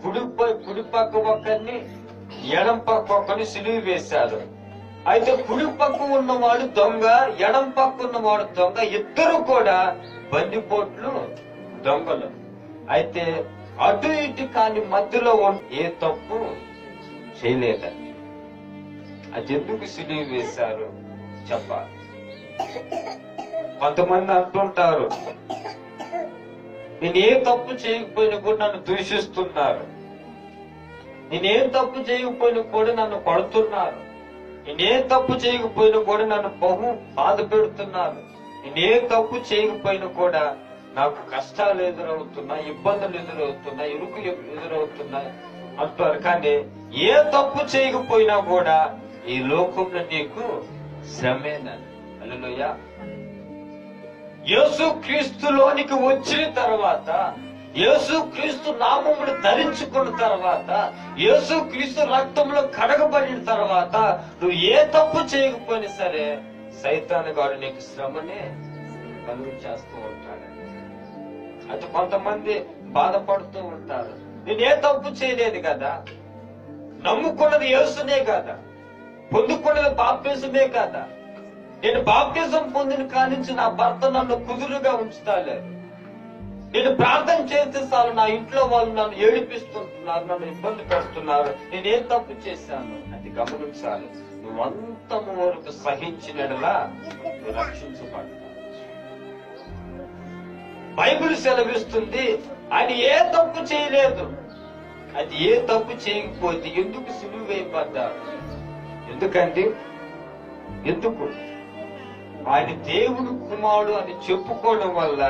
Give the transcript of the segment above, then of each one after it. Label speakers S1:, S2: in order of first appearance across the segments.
S1: కుడి పక్క ఒకరిని ఎడం పక్క ఒకరిని సిలువ వేశారు. అయితే కుడి పక్క ఉన్నవాడు దొంగ, ఎడం పక్క ఉన్నవాడు దొంగ, ఇద్దరు కూడా బందిపోట్లు దొంగలు. అయితే అటు ఇటు కాని మధ్యలో ఏ తప్పు చేయలేదండి. అది ఎందుకు సిలువ వేశారు చెప్పాలి. కొంతమంది అంటుంటారు, నేనే తప్పు చేయకపోయినా కూడా నన్ను దూషిస్తున్నారు, నేనేం తప్పు చేయకపోయినా కూడా నన్ను కొడుతున్నారు, నేనే తప్పు చేయకపోయినా కూడా నన్ను బహు బాధ పెడుతున్నారు, నేనే తప్పు చేయకపోయినా కూడా నాకు కష్టాలు ఎదురవుతున్నాయి, ఇబ్బందులు ఎదురవుతున్నాయి, ఇరుకులు ఎదురవుతున్నాయి అంటారు. కానీ ఏ తప్పు చేయకపోయినా కూడా ఈ లోకంలో నీకు శ్రమేనండి. హల్లెలూయా. యేసు క్రీస్తులోనికి వచ్చిన తర్వాత, యేసు క్రీస్తు నామమును ధరించుకున్న తర్వాత, యేసు క్రీస్తు రక్తంలో కడగబడిన తర్వాత నువ్వు ఏ తప్పు చేయకపోయినా సరే సైతాను గాడు నీకు శ్రమనే కలుగు చేస్తూ ఉంటాడు. అయితే కొంతమంది బాధపడుతూ ఉంటారు, నేను ఏ తప్పు చేయలేదు కదా, నమ్ముకున్నది యేసునే కదా, పొందుకున్నది బాప్తిజమే కదా, నేను బాప్తిజం పొందిన కాడి నుంచి నా భర్త నన్ను కుదురుగా ఉంచుతాలేదు, నేను ప్రార్థన చేస్తే చాలు నా ఇంట్లో వాళ్ళు నన్ను ఏడిపిస్తుంటున్నారు, నన్ను ఇబ్బంది పెడుతున్నారు, నేనేం తప్పు చేశాను అది గమనించాలి. నువ్వు అంతము వరకు సహించినలా నువ్వు రక్షించబడతావు. బైబిల్ సెలవిస్తుంది ఆయన ఏ తప్పు చేయలేదు. అది ఏ తప్పు చేయకపోతే ఎందుకు సిలువ వేయబడ్డాడు? ఎందుకండి? ఎందుకు? ఆయన దేవుడు కుమారుడు అని చెప్పుకోవడం వల్ల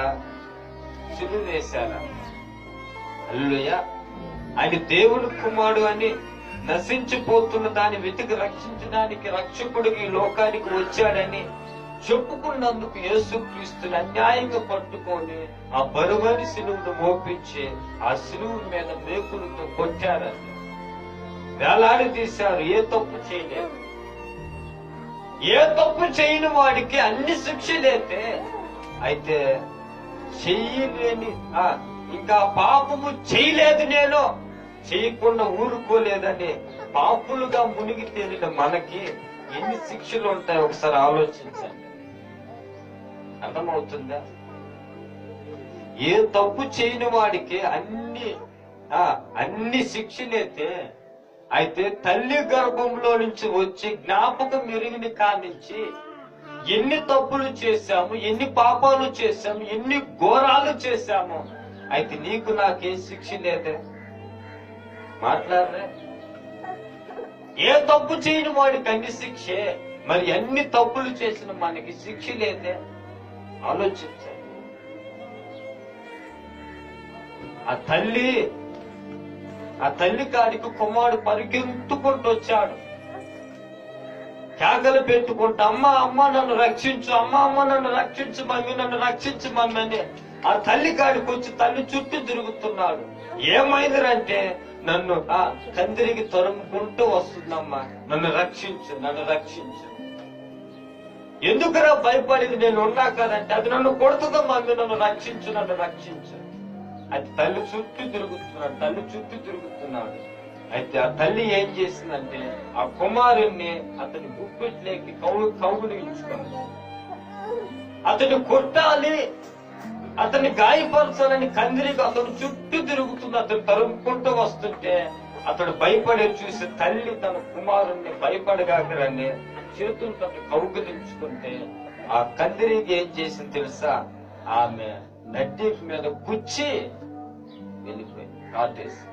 S1: సిలువ వేశాడు. హల్లెలూయా. ఆయన దేవుడు కుమారుడు అని నశించిపోతున్న దాన్ని వెతికి రక్షించడానికి రక్షకుడికి ఈ లోకానికి వచ్చాడని చెప్పుకున్నందుకు యేసుక్రీస్తుని అన్యాయంగా పట్టుకొని ఆ బరువైన సిలువను మోపించి ఆ సిలువ మీద మేకులతో కొట్టారండి, వేలాడి తీశారు. ఏ తప్పు చేయలేదు. ఏ తప్పు చేయని వాడికి అన్ని శిక్షలేతే, అయితే చెయ్యలేని ఇంకా పాపము చేయలేదు, నేను చేయకుండా ఊరుకోలేదని పాపులుగా మునిగి తేలిన మనకి ఎన్ని శిక్షలు ఉంటాయి ఒకసారి ఆలోచించండి. అర్థమవుతుందా? ఏ తప్పు చేయని వాడికి అన్ని శిక్షలైతే, అయితే తల్లి గర్భంలో నుంచి వచ్చి జ్ఞాపకం మెరుగిని కానించి ఎన్ని తప్పులు చేశాము, ఎన్ని పాపాలు చేశాము, ఎన్ని ఘోరాలు చేశాము, అయితే నీకు నాకే శిక్ష లేదే? మాట్లాడరే. ఏ తప్పు చేయని వాడికి అన్ని శిక్షే, మరి అన్ని తప్పులు చేసిన మనకి శిక్ష లేదే? ఆలోచించండి. ఆ తల్లి కాడికి కుమారుడు పరిగెత్తుకుంటూ వచ్చాడు, కేకలు పెట్టుకుంటూ, అమ్మ అమ్మ నన్ను రక్షించు, అమ్మ అమ్మ నన్ను రక్షించు మమ్మీ, నన్ను రక్షించు మమ్మీ అని ఆ తల్లి కాడికి వచ్చి తల్లి చుట్టూ తిరుగుతున్నాడు. ఏమైందంటే, నన్ను కందిరికి తరుముకుంటూ వస్తుందమ్మా, నన్ను రక్షించు, నన్ను రక్షించు. ఎందుకురా భయపడేది, నేను ఉన్నా కదంటే, అది నన్ను కొడుతుందమ్మా, నన్ను రక్షించు, నన్ను రక్షించు. అది తల్లి చుట్టూ తిరుగుతున్నాడు. అయితే ఆ తల్లి ఏం చేసిందంటే, ఆ కుమారుణ్ణి అతని గుప్పెట్లోకి కౌగులించుకుంది. అతన్ని కొట్టాలి, అతన్ని గాయపరచాలని కందిరికి అతను చుట్టూ తిరుగుతుంది. అతను తరుముకుంటూ వస్తుంటే అతడు భయపడే చూసి తల్లి తన కుమారుణ్ణి భయపడగాకరని చేతులతో కౌగులించుకుంటే, ఆ కందిరికి ఏం చేసింది తెలుసా? ఆమె నడ్డి మీద గుచ్చి వెళ్ళిపోయింది, కాటేసి.